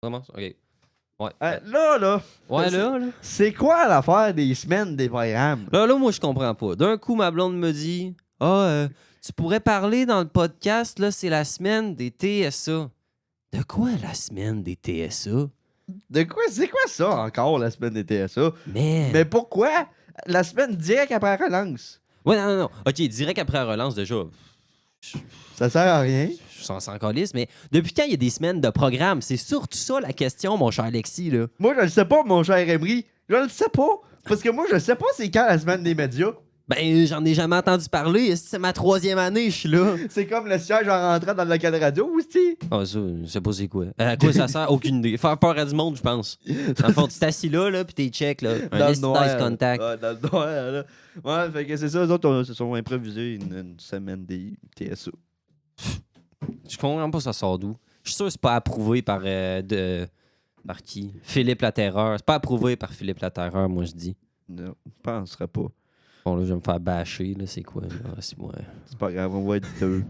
commence? OK. Ouais. Là, Ouais, là. c'est quoi l'affaire des semaines des programmes? Là, moi, je comprends pas. D'un coup, ma blonde me dit tu pourrais parler dans le podcast, là, c'est la semaine des TSA. De quoi la semaine des TSA? De quoi? C'est quoi ça encore, la semaine des TSA? Man. Mais pourquoi la semaine direct après la relance? Ouais, non. OK, direct après la relance, déjà, Ça sert à rien. je s'en calisse, mais depuis quand il y a des semaines de programme? C'est surtout ça la question, mon cher Alexis, là. Moi, je le sais pas, mon cher Emery. Je le sais pas. Parce que moi, je sais pas c'est quand la semaine des médias. Ben, j'en ai jamais entendu parler. C'est ma 3e année, je suis là. C'est comme le siège en rentrant dans le local radio aussi. Ah, ça, je sais pas c'est quoi. À quoi ça sert? Aucune idée. Faire peur à du monde, je pense. Dans le fond, tu t'assis là, pis t'es check, là. Dans Un le nice noir. contact. Ouais, dans le noir, là. Ouais, fait que c'est ça, eux autres se sont improvisés une semaine des TSA. Je comprends pas ça sort d'où. Je suis sûr que c'est pas approuvé par par qui? Philippe Laterreur. C'est pas approuvé par Philippe Laterreur, moi je dis. Non, je penserais pas. Bon là, je vais me faire bâcher, là, c'est quoi? Là? C'est moi. C'est pas grave, on va être deux.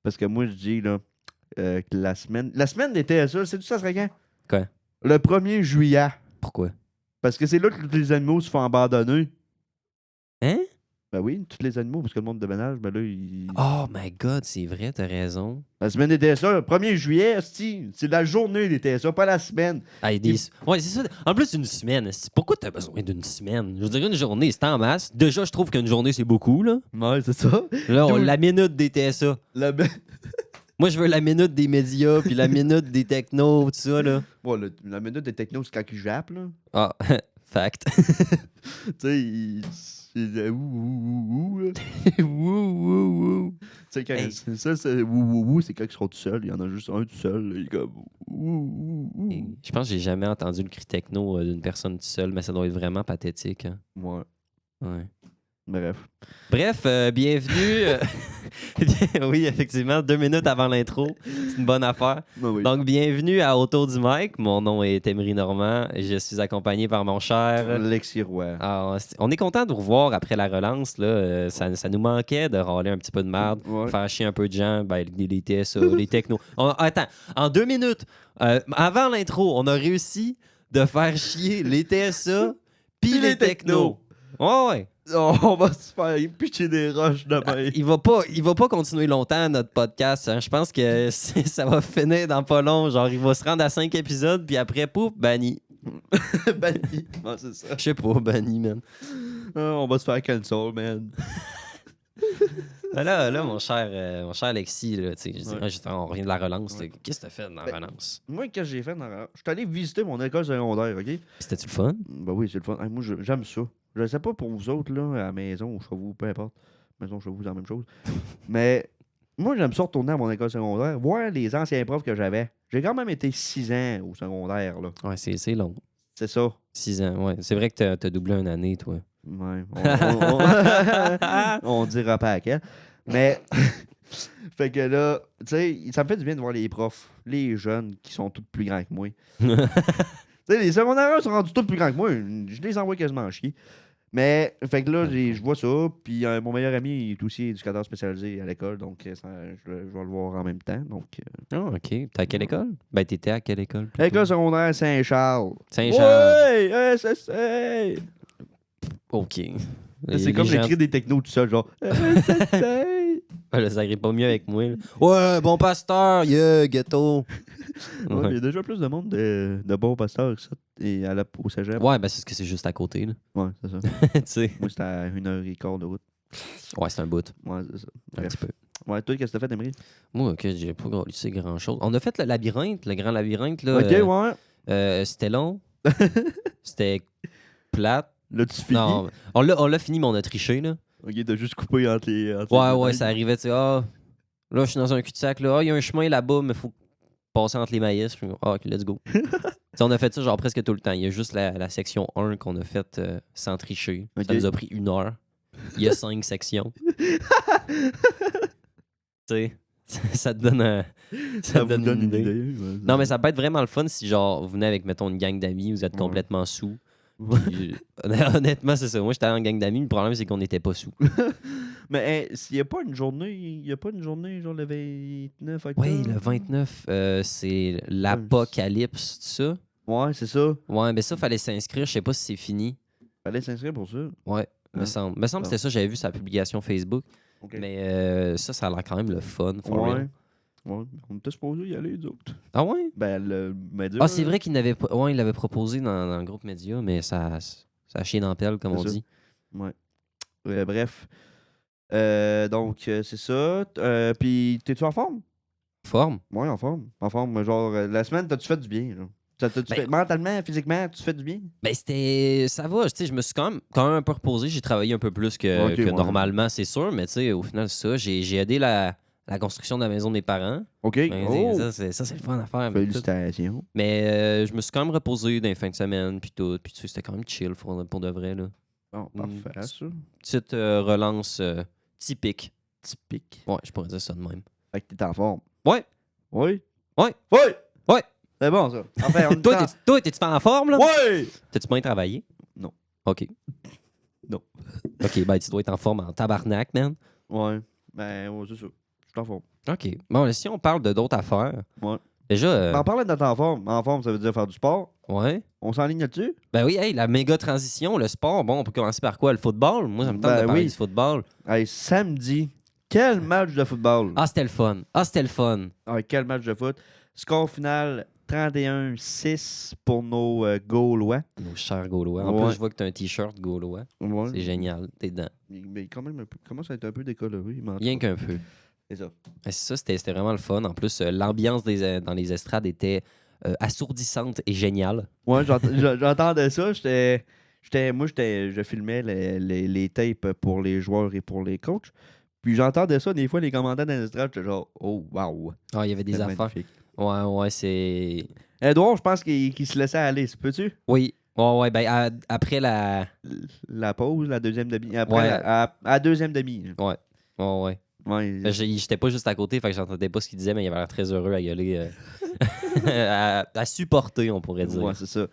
Parce que moi, je dis, là, que la semaine des TSA, c'est tout ça serait quand? Quoi? Le 1er juillet. Pourquoi? Parce que c'est là que tous les animaux se font abandonner. Hein? Ben oui, tous les animaux, parce que le monde de ménage, ben là, il... Oh my god, c'est vrai, t'as raison. La semaine des TSA, le 1er juillet, c'est la journée des TSA, pas la semaine. Ouais, c'est ça. En plus, une semaine. Pourquoi t'as besoin d'une semaine? Je veux dire, une journée, c'est en masse. Déjà, je trouve qu'une journée, c'est beaucoup, là. Ouais, c'est ça. Là, la minute des TSA. Moi, je veux la minute des médias, puis la minute des technos, tout ça, là. Bon, la minute des technos, c'est quand ils jappent, là. Ah, fact. Tu sais, c'est ouh, là. Wouh. Tu sais, quand Hey. c'est ça, c'est ouh, c'est quand ils seront tout seuls. Il y en a juste un tout seul, là, il est comme ouh. Je pense que j'ai jamais entendu le cri techno d'une personne toute seule, mais ça doit être vraiment pathétique. Hein. Ouais, Ouais. bref. Bienvenue. Oui, effectivement, 2 minutes avant l'intro. C'est une bonne affaire. Ben oui. Donc, bienvenue à Autour du Mic. Mon nom est Emery Normand et je suis accompagné par mon cher. Lexi Roy. Alors, on est content de vous revoir après la relance. Là. Ça nous manquait de râler un petit peu de merde, Ouais. faire chier un peu de gens, ben, les TSA, les technos. Attends, en 2 minutes, avant l'intro, on a réussi de faire chier les TSA puis les technos. Ouais. On va se faire pitcher des roches demain. Il va pas continuer longtemps notre podcast. Hein. Je pense que ça va finir dans pas long. Genre, il va se rendre à 5 épisodes, puis après, pouf, banni. Banni. Ouais, c'est ça. Je sais pas, banni, man. On va se faire cancel, man. Là, mon cher Alexis, là, tu sais, Ouais. on revient de la relance. Ouais. Qu'est-ce que t'as fait dans la relance? Moi, qu'est-ce que j'ai fait? Je suis allé visiter mon école secondaire, OK? C'était-tu le fun? Ben oui, c'est le fun. Hey, moi, j'aime ça. Je sais pas pour vous autres, là, à la maison ou chez vous, peu importe. Maison, chez vous, c'est la même chose. Mais moi, j'aime ça retourner à mon école secondaire, voir les anciens profs que j'avais. J'ai quand même été 6 ans au secondaire, là. Ouais, c'est long. C'est ça. 6 ans, ouais. C'est vrai que t'as doublé une année, toi. Ouais. On dira pas à quel. Mais, fait que là, tu sais, ça me fait du bien de voir les profs, les jeunes qui sont tous plus grands que moi. Tu sais, les secondaires sont rendus tous plus grands que moi. Je les envoie quasiment chier. Mais, fait que là, je vois ça. Puis mon meilleur ami est aussi éducateur spécialisé à l'école. Donc, je vais le voir en même temps. Donc, Ah, OK. T'es à quelle école? Ben, t'étais à quelle école? plutôt? école secondaire Saint-Charles. Saint-Charles. Ouais! SSA! OK. C'est comme les gens- l'écrit des technos tout ça, genre. SSA! Ah, là, ça arrive pas mieux avec moi. Là. Ouais, bon pasteur, yeah, ghetto. Ouais, il y a déjà plus de monde de bons pasteurs que ça. Et au cégep. Ouais, ben c'est parce que c'est juste à côté, là. Ouais, c'est ça. Tu sais. Moi, c'était à 1h15 de route. Ouais, c'est un bout. Ouais, c'est ça. Un Bref. petit peu. Ouais, toi, qu'est-ce que t'as fait, Emery? Moi, OK, j'ai pas lycée grand-chose. On a fait le labyrinthe, le grand labyrinthe, là. Ok, ouais. C'était long. C'était plate. Là, tu finis. Non, on l'a fini, mais on a triché, là. Ok, t'as juste coupé entre les. Ouais, ça arrivait, tu sais, là, je suis dans un cul-de-sac, là. Il y a un chemin là-bas, mais faut passer entre les maïs. OK, let's go. Tu sais, on a fait ça, genre, presque tout le temps. Il y a juste la section 1 qu'on a faite sans tricher. Ok. Ça nous a pris 1 heure. Il y a 5 sections. Tu sais, ça te donne ça te vous donne une idée. ouais, Non, mais ça peut être vraiment le fun si, genre, vous venez avec, mettons, une gang d'amis, vous êtes Ouais. complètement sous. Puis, honnêtement, c'est ça. Moi, j'étais en gang d'amis. Le problème, c'est qu'on n'était pas sous. Mais s'il n'y a pas une journée, il y a pas une journée, genre le 29 octobre. Oui, le 29, c'est l'apocalypse, c'est ça? Ouais, c'est ça. Ouais, mais ça, fallait s'inscrire. Je sais pas si c'est fini. Fallait s'inscrire pour ça. Ouais, me Hein? semble. Me semble que c'était ça. J'avais vu sa publication Facebook. OK. Mais ça a l'air quand même le fun. For real. Ouais. On était supposé y aller, les autres. Ah ouais? Ben, le média. Ah, c'est vrai qu'il n'avait pas. Ouais, il l'avait proposé dans le groupe média, mais ça a chié dans la pelle, comme C'est on ça. dit. Ouais. Bref. Donc, c'est ça. Puis, t'es-tu en forme? Forme? Ouais, en forme. En forme. Genre, la semaine, t'as-tu fait du bien? Genre? T'as-tu Ben- fait, mentalement, physiquement, tu fais du bien? Ben, c'était. Ça va, tu sais, je me suis quand même un peu reposé. J'ai travaillé un peu plus que, Ok, que ouais. normalement, c'est sûr, mais tu sais, au final, c'est ça. J'ai aidé la construction de la maison de mes parents. OK. Ben, Oh! ça, c'est le fun à faire. Mais, Félicitations. je me suis quand même reposé dans les fins de semaine, puis tout. Puis tu sais, c'était quand même chill pour de vrai, là. Bon, parfait, ça. Petite relance typique. Typique. Ouais, je pourrais dire ça de même. Fait que t'es en forme. Ouais, Oui? ouais, Oui! ouais. C'est bon, ça. Enfin, on Toi, t'es-tu en forme, là? Oui! T'as-tu bien travaillé? Non. OK. Non. OK, ben tu dois être en forme en tabarnak, man. Ouais. Ben, ouais, c'est ça. Je suis en forme. OK. Bon, si on parle d'autres affaires, Ouais. déjà... En parlant d'être en forme, ça veut dire faire du sport. ouais. On s'enligne là-dessus? Ben oui, hey, la méga transition, le sport, bon, on peut commencer par quoi? Le football? Moi, ça me tente Ben de parler oui. du football. Hey, samedi, quel match de football! Ah, c'était le fun. Quel match de foot! Score final 31-6 pour nos Gaulois. Nos chers Gaulois. En Ouais. plus, je vois que t'as un T-shirt Gaulois. Ouais. C'est génial. T'es dedans. Mais quand même, commence à être un peu décoloré. Mais en tout Rien cas, qu'un peu. c'est ça. Ben, c'est ça, c'était vraiment le fun. En plus, l'ambiance dans les estrades était assourdissante et géniale. Ouais, j'entendais ça. Je filmais les tapes pour les joueurs et pour les coachs. Puis j'entendais ça des fois, les commentaires dans les estrades. J'étais genre, oh, wow. Ah, il y avait des C'est affaires. magnifique. Ouais, c'est... Edouard, je pense qu'il se laissait aller. Peux-tu? Oui. Ouais, ben après la... La pause, la deuxième demi. Après, Ouais. à la deuxième demi. Ouais. Ouais. Ben, j'étais pas juste à côté, fait que j'entendais pas ce qu'il disait, mais il avait l'air très heureux à gueuler. à supporter, on pourrait dire. Ouais, c'est ça.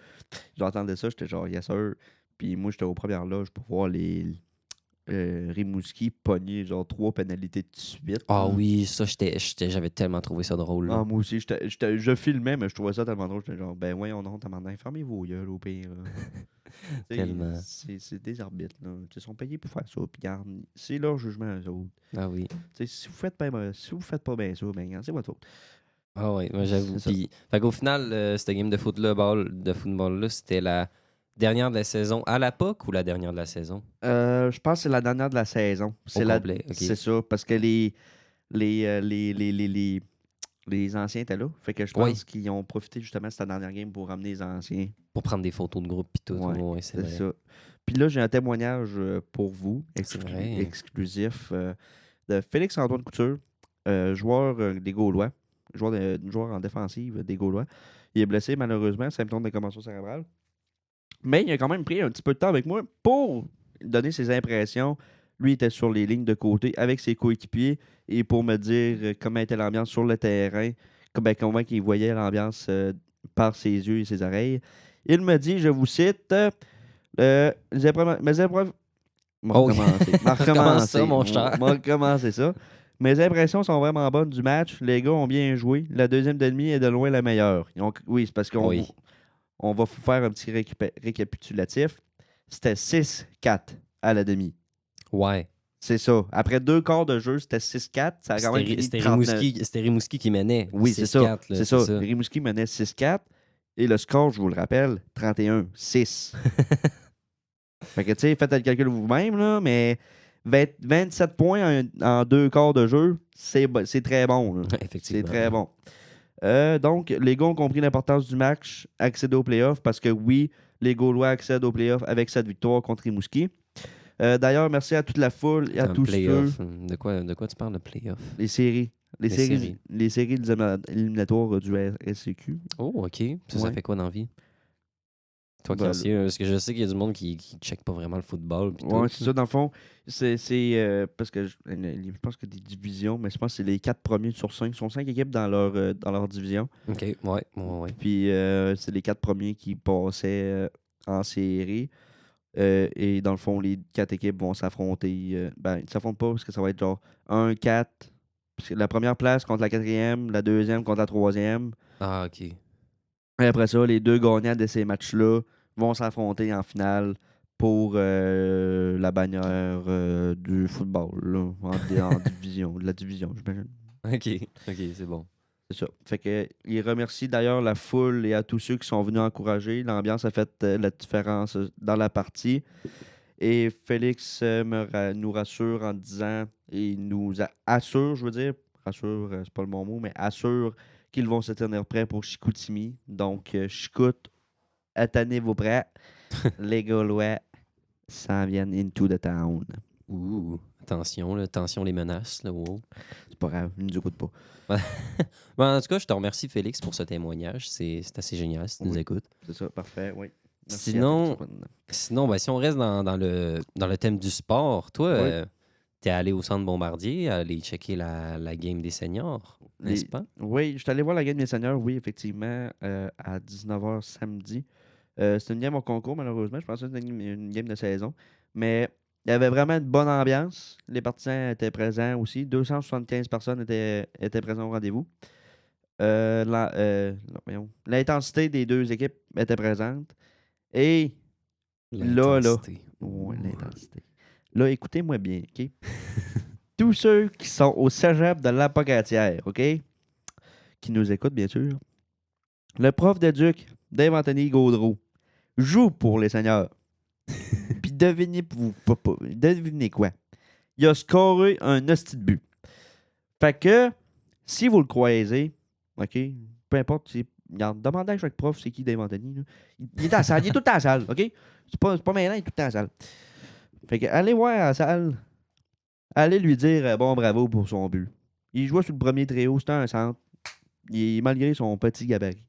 J'entendais ça, j'étais genre, yes sir. Puis moi, j'étais aux premières loges pour voir les Rimouski pogner genre 3 pénalités de suite. Ah oui, ça, j'avais tellement trouvé ça drôle. Là. Ah, moi aussi, je filmais, mais je trouvais ça tellement drôle. J'étais genre, ben voyons donc, tabarnak, fermez vos gueules au pire. T'sais, Tellement. c'est des arbitres, là. Ils sont payés pour faire ça. Puis regarde, c'est leur jugement, eux autres. Ah oui. T'sais, si vous faites pas bien ça, ben regarde, c'est votre faute. Ah oui, moi j'avoue. C'est ça. Puis, fait qu'au final, cette game de football-là, c'était la dernière de la saison à la POC ou la dernière de la saison? Je pense que c'est la dernière de la saison. complet, ok. C'est ça, parce que les anciens étaient là. Fait que je pense Oui. qu'ils ont profité justement de cette dernière game pour ramener les anciens. Pour prendre des photos de groupe puis tout. Ouais, Ouais, c'est vrai. ça. Puis là, j'ai un témoignage pour vous, C'est vrai. exclusif, de Félix-Antoine Couture, joueur des Gaulois, joueur en défensive des Gaulois. Il est blessé malheureusement, symptôme de commotion cérébrale. Mais il a quand même pris un petit peu de temps avec moi pour donner ses impressions. Lui était sur les lignes de côté avec ses coéquipiers et pour me dire comment était l'ambiance sur le terrain, comment il voyait l'ambiance par ses yeux et ses oreilles. Il me dit, je vous cite, mes épreuves... Oh. Recommence ça, mon cher. Recommencer ça. Mes impressions sont vraiment bonnes du match. Les gars ont bien joué. La deuxième demi est de loin la meilleure. Oui, c'est parce qu'on on va vous faire un petit récapitulatif. C'était 6-4 à la demi. Ouais. C'est ça. Après 2 quarts de jeu, c'était 6-4. Ça a quand même fini C'était 39. Rimouski qui menait. Oui, c'est ça. 6-4, là, C'est ça. Rimouski menait 6-4. Et le score, je vous le rappelle, 31-6. Fait que, tu sais, faites le calcul vous-même, là, mais 27 points en 2 quarts de jeu, c'est très bon. Là. Effectivement. C'est très bon. Donc, les gars ont compris l'importance du match, accéder aux playoffs, parce que oui, les Gaulois accèdent aux playoffs avec cette victoire contre Rimouski. D'ailleurs, merci à toute la foule et à tous ceux... De quoi tu parles de playoff? Les séries. Les séries éliminatoires du RSCQ. Oh, OK. Ça fait quoi dans la vie? Toi qui Ben, en sais, parce que je sais qu'il y a du monde qui check pas vraiment le football. pis Ouais, tout, c'est ça, dans le fond. C'est parce que je pense que des divisions, mais je pense que c'est les 4 premiers sur 5. Ils sont 5 équipes dans leur division. OK, ouais. Puis c'est les 4 premiers qui passaient en série. Et dans le fond, les 4 équipes vont s'affronter. Ils ne s'affrontent pas parce que ça va être genre 1-4. La première place contre la quatrième, la deuxième contre la troisième. Ah, ok. Et après ça, les 2 gagnants de ces matchs-là vont s'affronter en finale pour la bannière du football, là, en division, de la division, j'imagine. Ok, ok, c'est bon. C'est ça. Fait que il remercie d'ailleurs la foule et à tous ceux qui sont venus encourager. L'ambiance a fait la différence dans la partie. Et Félix nous rassure en disant, et nous assure, je veux dire, rassure, c'est pas le bon mot, mais assure qu'ils vont se tenir prêts pour Chicoutimi. Donc, Chicout, attendez-vous prêts. Les Gaulois s'en viennent into the town. Ouh, attention, là, attention les menaces. Là, wow. C'est pas grave, ils nous écoutent pas. Bon, en tout cas, je te remercie, Félix, pour ce témoignage. C'est assez génial si tu nous Oui. écoutes. C'est ça, parfait, oui. Merci Sinon, à Félix. Sinon, ben, si on reste dans le thème du sport, toi, Oui. t'es allé au centre Bombardier, aller checker la game des seniors, n'est-ce pas? Oui, je suis allé voir la game des seniors, oui, effectivement, à 19h samedi. C'était une game au concours, malheureusement. Je pensais que c'était une game de saison. Mais il y avait vraiment une bonne ambiance. Les partisans étaient présents aussi. 275 personnes étaient présentes au rendez-vous. L'intensité des 2 équipes était présente. Et là, L'intensité. ouais, Ouh. l'intensité. Là, écoutez-moi bien, OK? Tous ceux qui sont au cégep de l'Apocatière, OK? Qui nous écoutent, bien sûr. Le prof de Duc, Dave-Anthony Gaudreau, joue pour les seniors. Puis devinez quoi? Il a scoré un hostie de but. Fait que, si vous le croisez, OK, peu importe, regarde, demandez à chaque prof c'est qui Dave Anthony. Là. Il est dans la salle, il est tout le temps à la salle, OK? C'est pas maintenant, il est tout le temps à la salle. Fait que, allez voir à la salle, allez lui dire bon bravo pour son but. Il jouait sur le premier trio, c'était un centre. Malgré son petit gabarit,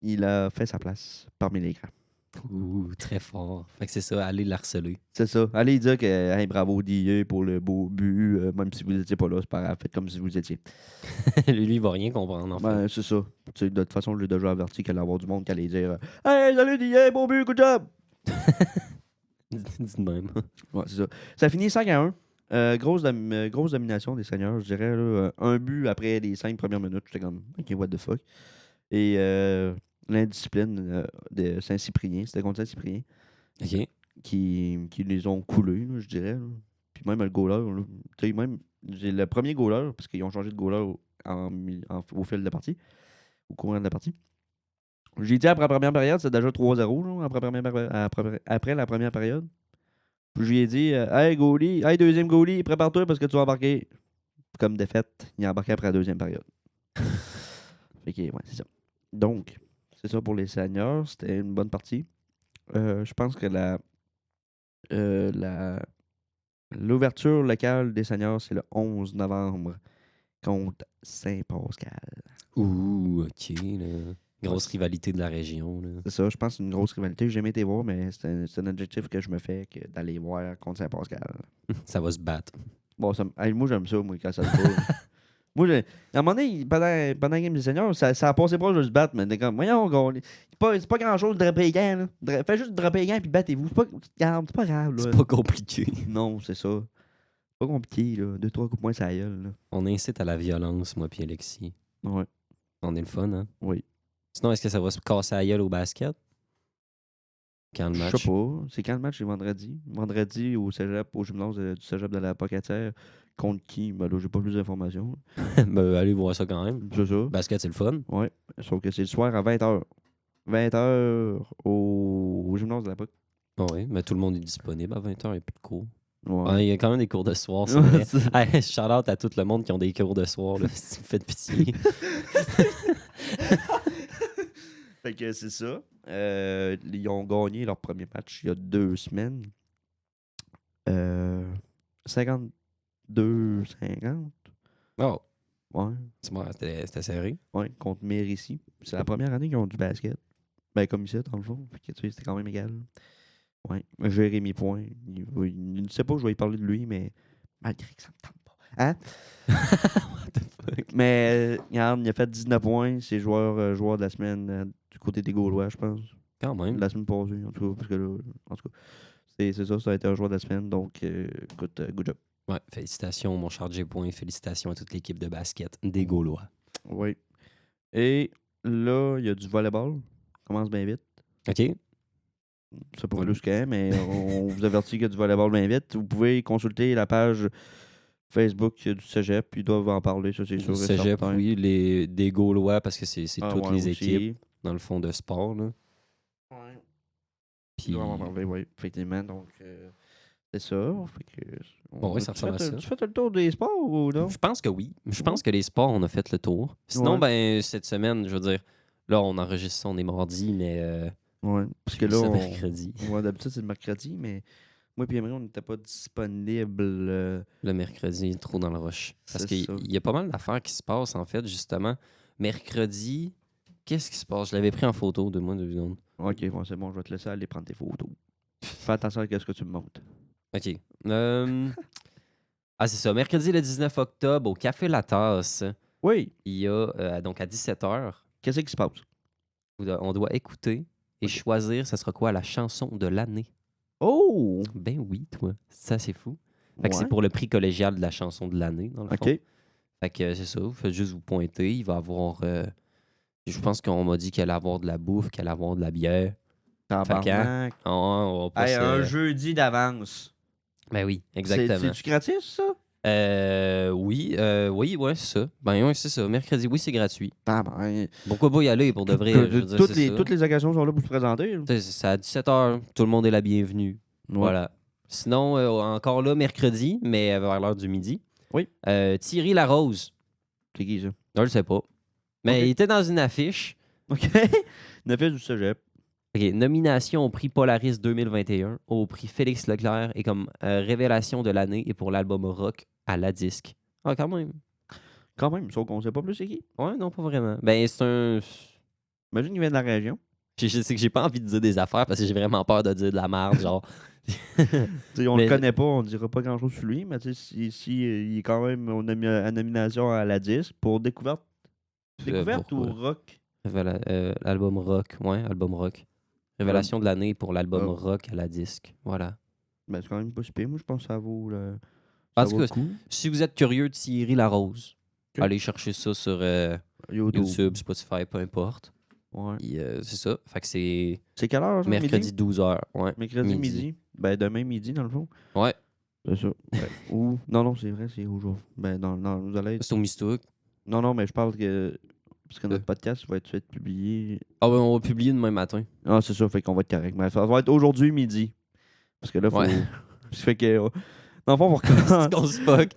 il a fait sa place parmi les grands. Ouh, très fort. Fait que c'est ça, aller l'harceler. C'est ça. Allez dire que hey, bravo DA pour le beau but, même si vous n'étiez pas là, c'est pas grave, faites comme si vous étiez. Lui, il va rien comprendre, en fait. Ben, c'est ça. Tu sais, de toute façon, j'ai déjà averti qu'il allait y avoir du monde qui allait dire hey, salut DA, beau but, good job! Dis de même. Ouais, c'est ça. Ça finit 5-1. Grosse domination des seniors, je dirais. Là, un but après les 5 premières minutes. J'étais comme, OK, what the fuck. Et l'indiscipline de Saint-Cyprien, c'était contre Saint-Cyprien, OK. qui les ont coulés, là, je dirais. Là. Puis même le goaler, là, tu sais, même, j'ai le premier goaler, parce qu'ils ont changé de goaler au fil de la partie, au courant de la partie. J'ai dit après la première période, c'est déjà 3-0 là, après la première période. Puis je lui ai dit hey, goalie, hey, deuxième goalie, prépare-toi parce que tu vas embarquer. Comme défaite, il a embarqué après la deuxième période. Fait que, ouais, c'est ça. Donc, c'est ça pour les seniors. C'était une bonne partie. Je pense que l'ouverture locale des seniors, c'est le 11 novembre contre Saint-Pascal. Ouh, OK, là. Grosse Ouais, rivalité de la région, là. c'est ça, je pense que c'est une grosse rivalité. J'ai jamais été voir, mais c'est un objectif que je me fais d'aller voir contre Saint-Pascal. Ça va se battre. Bon, hey, moi, j'aime ça, moi, quand ça se bat. Moi, à un moment donné, pendant la game des seniors, ça a passé proche de se battre, mais t'es comme, voyons, c'est pas grand-chose de dropper les gants, là. Faites juste dropper les gants puis battez-vous. C'est pas grave, là. C'est pas compliqué. Non, c'est ça. Pas compliqué, là. 2-3 coups de poing, ça gueule, là. On incite à la violence, moi puis Alexis. Ouais, On est le fun, hein? oui. Sinon, est-ce que ça va se casser la gueule au basket? Quand le Je sais match? pas. C'est quand le match? C'est vendredi. Vendredi au cégep, au gymnase du cégep de la Pocatière. Contre qui? Ben là, j'ai pas plus d'informations. Ben, allez voir ça quand même. C'est ça. Basket, c'est le fun. Ouais. Sauf que c'est le soir à 20h. 20h au gymnase de la POC. Oui, mais tout le monde est disponible à 20h, il n'y a plus de cours. Ouais. Ouais, il y a quand même des cours de soir, c'est vrai. Hey, shout-out à tout le monde qui ont des cours de soir, là, si vous me faites pitié. Fait que c'est ça. Ils ont gagné leur premier match il y a 2 semaines. 52-50. Oh, Ouais. c'était serré. Ouais, contre Mérissi. C'est la première année qu'ils ont du basket. Ben, comme ici, dans le fond. Fait que, tu sais, c'était quand même égal. Ouais. Jérémy Point. Il ne sait pas que je vais y parler de lui, mais malgré que ça me tente pas. Hein? What the fuck? Mais, regarde, il a fait 19 points. C'est joueur de la semaine du côté des Gaulois, je pense. Quand même. la semaine passée, en tout cas. Parce que là, en tout cas, c'est ça, ça a été un joueur de la semaine. Donc, écoute, good job. Ouais, félicitations, mon cher J-Point. Félicitations à toute l'équipe de basket des Gaulois. Oui. Et là, il y a du volleyball. Commence bien vite. OK? C'est pas Ouais. plus qu'un, mais on vous avertit qu'il y a du volleyball bien vite. Vous pouvez consulter la page Facebook du Cégep. Ils doivent en parler, ça, c'est sûr. et Cégep, certain. oui, des Gaulois, parce que c'est Ah, toutes ouais, les aussi. équipes, dans le fond, de sport. Là. Ouais. Puis, Ils doivent en parler, oui, effectivement. Donc, c'est ça. Fait que, Bon, oui, ça ressemble à ça. Tu fais le tour des sports ou non? je pense que oui. Je pense que les sports, on a fait le tour. Sinon, Ouais. ben, cette semaine, je veux dire, là, on enregistre ça, on est mardi, mais Ouais. Parce que là, c'est on... mercredi. ouais, d'habitude, c'est le mercredi, mais moi et Emery, on n'était pas disponible. Le mercredi, trop dans le rush. Parce C'est qu'il ça. y a pas mal d'affaires qui se passent, en fait, justement. Mercredi, qu'est-ce qui se passe? Je l'avais pris en photo de moi, 2 secondes. Ok, bon, c'est bon, je vais te laisser aller prendre tes photos. Fais attention à ce que tu me montres. OK. Ah, c'est ça. Mercredi, le 19 octobre, au Café La Tasse, Oui, il y a, donc à 17h, qu'est-ce qui se passe? on doit écouter et Ok. choisir, ça sera quoi, la chanson de l'année. Oh! Ben oui, toi. Ça, c'est fou. Fait que c'est Ouais. pour le prix collégial de la chanson de l'année, dans le fond. Ok. Fait que c'est ça, vous faites juste vous pointer. Il va avoir. Je pense qu'on m'a dit qu'il allait avoir de la bouffe, qu'il allait avoir de la bière. Tabarnak. On va pas Hey, se- un jeudi d'avance. Ben oui, exactement. C'est-tu gratis, ça? Oui, ouais, c'est ça. Ben oui, c'est ça. Mercredi, oui, c'est gratuit. Ah ben, Pourquoi pas y aller pour de vrai? Je veux dire, c'est ça. toutes les occasions sont là pour se présenter. Là. C'est à 17h, tout le monde est la bienvenue. Ouais. Voilà. Sinon, encore là, mercredi, mais vers l'heure du midi. Oui. Thierry Larose. C'est qui, ça? Je le sais pas. Mais Ok. il était dans une affiche. OK. Une fait du cégep. OK, nomination au prix Polaris 2021, au prix Félix Leclerc et comme révélation de l'année et pour l'album rock à la disque. Ah, quand même. Quand même, sauf qu'on sait pas plus c'est qui. Ouais, non, pas vraiment. Ben, c'est un. Imagine qu'il vient de la région. Je sais que j'ai pas envie de dire des affaires parce que j'ai vraiment peur de dire de la merde, genre. T'sais, on Mais- le connaît pas, on dira pas grand chose sur lui, mais si, il est quand même à nomination à la disque pour découverte. Découverte ou pourquoi? rock? L'album rock, ouais, album rock. Révélation de l'année pour l'album Oh. rock à la disque. Voilà. Ben, c'est quand même pas super. Moi, je pense que ça vaut En ça tout vaut le cas, coup. si vous êtes curieux de Thierry Larose, Ok. allez chercher ça sur YouTube. YouTube, Spotify, peu importe. Ouais. Puis, c'est ça. Fait que c'est C'est quelle heure, ça? mercredi Midi? 12h. Ouais. Mercredi midi. Ben, demain midi, dans le fond. Ouais. C'est ça. Ouais. Ou... Non, c'est vrai, c'est aujourd'hui. Ben, non, vous allez... C'est au Mistouk. Non, mais je parle que... Parce que notre podcast va être publié... Ah ben, on va publier demain matin. Ah, c'est ça, fait qu'on va être correct. Mais ça va être aujourd'hui midi. Parce que là, faut... Ouais. Ça fait que... Dans le fond, on C'est recommence. qu'on se fuck.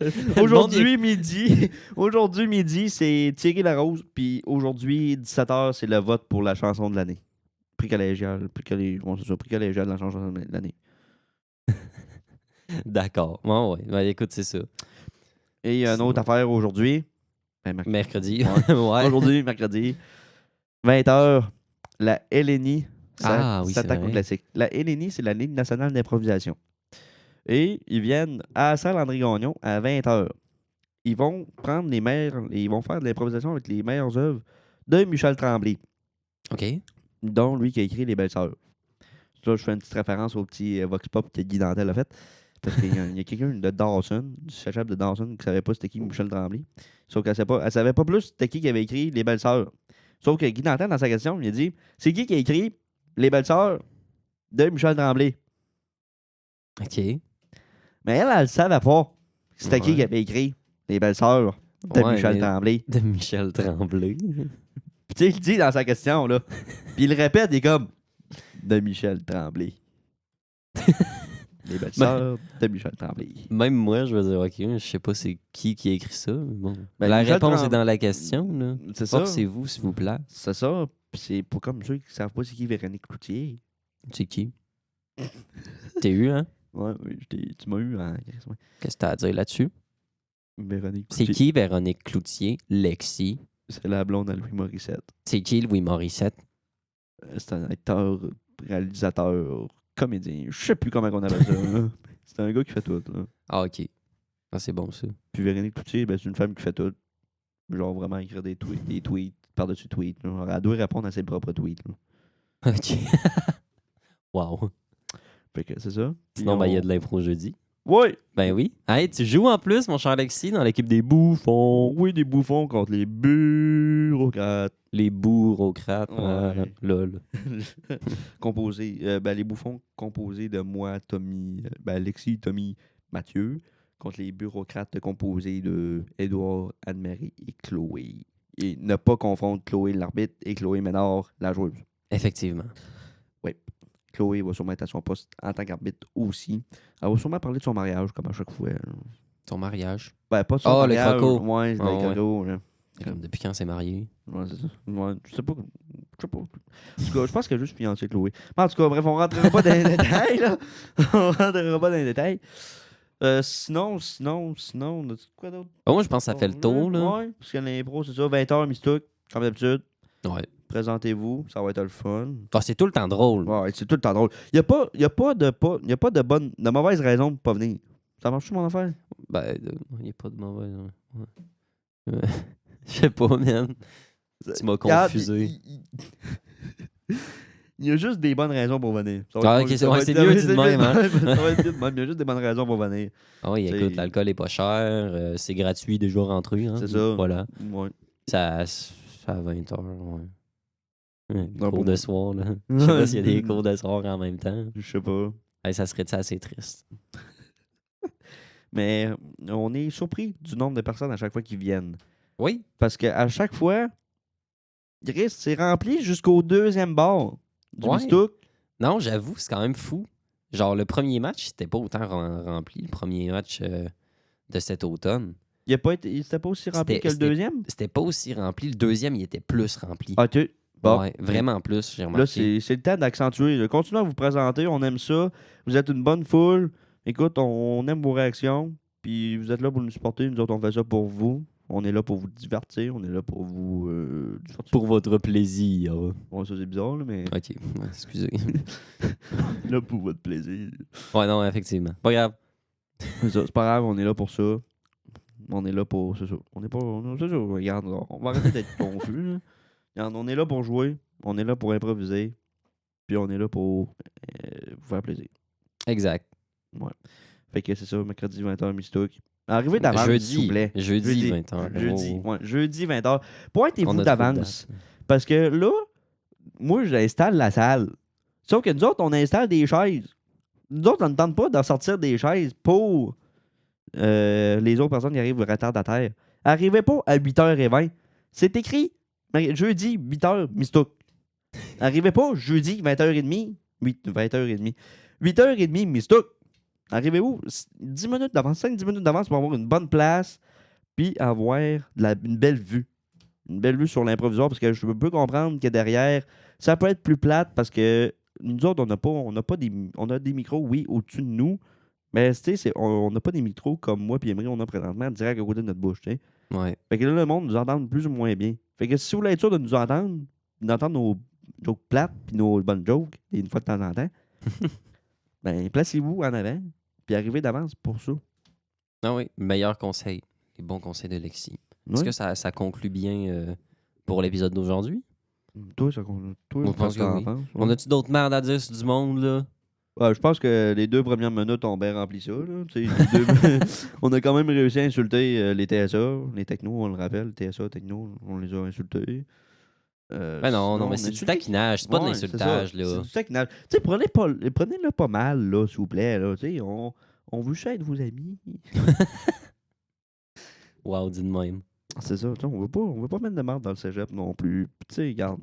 Aujourd'hui midi, c'est Thierry Larose, puis aujourd'hui 17h, c'est le vote pour la chanson de l'année. Prix collégial, prix collégial de la chanson de l'année. D'accord. Ouais. Ben, écoute, c'est ça. Et il y a une autre affaire aujourd'hui. Ben, Mercredi. Ouais. Ouais. Aujourd'hui, mercredi, 20h, la LNI Ah, oui, c'est s'attaque au vrai. classique. La LNI, c'est la Ligue nationale d'improvisation. Et ils viennent à Salle-André-Gagnon à 20h. Ils vont prendre ils vont faire de l'improvisation avec les meilleures œuvres de Michel Tremblay, OK. dont lui qui a écrit Les Belles Sœurs. Là, je fais une petite référence au petit Vox Pop que Guy Dantel a fait. Parce qu'il y a quelqu'un de Dawson, du cégep de Dawson, qui savait pas c'était qui Michel Tremblay. Sauf qu'elle savait pas plus c'était qui avait écrit Les Belles Sœurs. Sauf que Guy Dantel, dans sa question, il a dit c'est qui a écrit Les Belles Sœurs de Michel Tremblay. OK. Mais elle savait pas c'était qui Ouais. avait écrit Les Belles Sœurs de Ouais, Michel mais- Tremblay. De Michel Tremblay. Puis tu sais, il le dit dans sa question, là. Puis il le répète, il est comme de Michel Tremblay. Les Belles Sœurs de Michel Tremblay. Même moi, je veux dire, OK, je sais pas c'est qui a écrit ça. Mais bon. Ben, la Michel réponse est Tremblay. dans la question. Là. C'est ça. Forcez-vous, s'il vous plaît. C'est ça. Puis c'est pas comme ceux qui savent pas c'est qui Véronique Cloutier. C'est qui? T'es eu, hein? Ouais, oui, tu m'as eu en Chris, ouais. Qu'est-ce que t'as à dire là-dessus? Véronique C'est Cloutier. qui Véronique Cloutier? Lexi? C'est la blonde à Louis Morissette. C'est qui Louis Morissette? C'est un acteur, réalisateur, comédien. Je sais plus comment on appelle ça. Là. C'est un gars qui fait tout. Là. Ah, OK. Ah, c'est bon, ça. Puis Véronique Cloutier, ben, c'est une femme qui fait tout. Genre vraiment écrire des tweets par-dessus tweets. Là. Elle doit répondre à ses propres tweets. Là. OK. Wow. Fait que c'est ça. Puis Sinon, il y a de l'impro jeudi. Ouais! Ben oui. Hey, tu joues en plus, mon cher Alexis, dans l'équipe des bouffons. Oui, des bouffons contre les bureaucrates. Les bourrocrates. Ouais. Lol. Composés. Les bouffons composés de moi, Tommy, Alexis, Tommy, Mathieu, contre les bureaucrates composés de Édouard, Anne-Marie et Chloé. Et ne pas confondre Chloé l'arbitre et Chloé Ménard la joueuse. Effectivement. Chloé va sûrement être à son poste en tant qu'arbitre aussi. Elle va sûrement parler de son mariage, comme à chaque fois. Ton mariage. Ben, pas de son Oh, les mariage. crocos. Ouais, c'est Ah, des ouais. crocos, là. Comme depuis quand c'est marié? Ouais, c'est ça. Ouais, je sais pas. En tout cas, je pense qu'elle a juste fiancé Chloé. Mais en tout cas, bref, on rentrera pas dans les détails, là. On rentrera pas dans les détails. Sinon, on a quoi d'autre? Oh, moi, je pense que ça fait le tour, là. Ouais, parce que l'impro, c'est ça. 20h, Mistouk, comme d'habitude. Ouais. Présentez-vous, ça va être le fun. Ah, c'est tout le temps drôle. Ouais, c'est tout le temps drôle. Il n'y a pas de mauvaise raison pour pas venir. Ça marche-tu, mon affaire? Ben, il n'y a pas de mauvaise. Ouais. Je sais pas, man. Tu m'as Regarde, confusé. Il y a juste des bonnes raisons pour venir. Ça Ah, va ok, être- c'est ça va ouais, être- c'est ça va mieux être- dit de même, hein. Ça va être mieux de même. Il y a juste des bonnes raisons pour venir. Ah oui, écoute, C'est- l'alcool est pas cher. C'est gratuit déjà rentré. Hein, C'est ça. Voilà. Ouais. Ça à 20h. Ouais. Non, Cours pour de moi. soir, là. Je sais pas s'il y a des cours de soir en même temps. Je sais pas. Hey, ça serait assez triste. Mais on est surpris du nombre de personnes à chaque fois qu'ils viennent. Oui. Parce qu'à chaque fois, Chris, c'est rempli jusqu'au deuxième bar du Ouais. Mistouk. Non, j'avoue, c'est quand même fou. Genre, le premier match, c'était pas autant rempli. Le premier match de cet automne. C'était pas aussi rempli que le deuxième? C'était pas aussi rempli. Le deuxième, il était plus rempli. Ah, tu... Bon. Ouais, vraiment plus, j'ai Là, remarqué. c'est le temps d'accentuer. Continuez à vous présenter, on aime ça. Vous êtes une bonne foule. Écoute, on aime vos réactions. Puis vous êtes là pour nous supporter. Nous autres, on fait ça pour vous. On est là pour vous divertir. On est là pour vous divertir. Pour votre plaisir. Bon, ça, c'est bizarre, là, mais Ok, ouais, excusez. là pour votre plaisir. Ouais, non, effectivement. Pas grave. C'est ça, c'est pas grave, on est là pour ça. On est là pour. C'est ça. C'est ça, regarde, on va arrêter d'être confus. Là. Regarde, on est là pour jouer. On est là pour improviser. Puis on est là pour vous faire plaisir. Exact. Ouais. Fait que c'est ça, mercredi 20h, Mistouk. Arrivez d'avance, s'il vous plaît. Jeudi 20h. Jeudi, Oh. ouais, jeudi 20h. On Pointez-vous a trop de d'avance. dates. Parce que là, moi, j'installe la salle. Sauf que nous autres, on installe des chaises. Nous autres, on ne tente pas d'en sortir des chaises pour les autres personnes qui arrivent retardataires. Arrivez pas à 8h20. C'est écrit jeudi 8h, Mistouk. Arrivez pas jeudi 20h30. 20h30. 8h30, Mistouk. Arrivez-vous 10 minutes d'avance, 5-10 minutes d'avance pour avoir une bonne place puis avoir une belle vue. Une belle vue sur l'improvisoire parce que je peux comprendre que derrière, ça peut être plus plate parce que nous autres, on a des micros, oui, au-dessus de nous, mais tu sais, on n'a pas des micros comme moi et Emery, on a présentement direct à côté de notre bouche, tu sais. Ouais. Fait que là, le monde nous entend plus ou moins bien. Fait que si vous voulez être sûr de nous entendre, d'entendre nos jokes plates puis nos bonnes jokes, une fois de temps en temps, ben, placez-vous en avant puis arrivez d'avance pour ça. Ah oui, meilleur conseil. Les bons conseils de Lexi. Est-ce Ouais. que ça conclut bien pour l'épisode d'aujourd'hui? Toi, Moi, je pense que oui. penses? On a-tu d'autres merdes à dire sur du monde, là? Ouais, je pense que les 2 premières minutes ont bien rempli ça. Là. Tu sais, les deux- on a quand même réussi à insulter les TSA, les technos, on le rappelle, TSA, techno, on les a insultés. Ben non, mais c'est du taquinage, c'est pas de Ouais, l'insultage, c'est là. C'est du taquinage. Tu sais, prenez-le pas mal, là, s'il vous plaît. Là. Tu sais, on veut juste être vos amis. Wow, dis de même. C'est ça. Tu sais, on veut pas mettre de marde dans le cégep non plus. Puis, tu sais, regarde.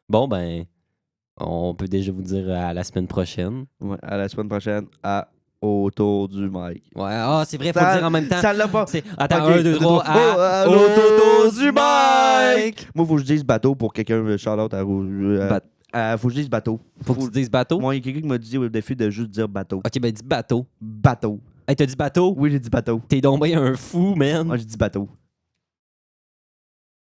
Bon, ben, on peut déjà vous dire à la semaine prochaine. Ouais, à la semaine prochaine, autour du mic. Ouais, ah, c'est vrai, faut Ça- le dire en même temps. Ça l'a pas. Attends, Ok, 1, 2, 3, à autour du mic! Moi, faut que je dise bateau pour quelqu'un. Shout-out à faut que je dise bateau. Faut que tu dises bateau? Moi, il y a quelqu'un qui m'a dit au défi de juste dire bateau. Ok, ben dis bateau. Bateau. Hey, t'as dit bateau? Oui, j'ai dit bateau. T'es donc bien un fou, man. Moi, j'ai dit bateau.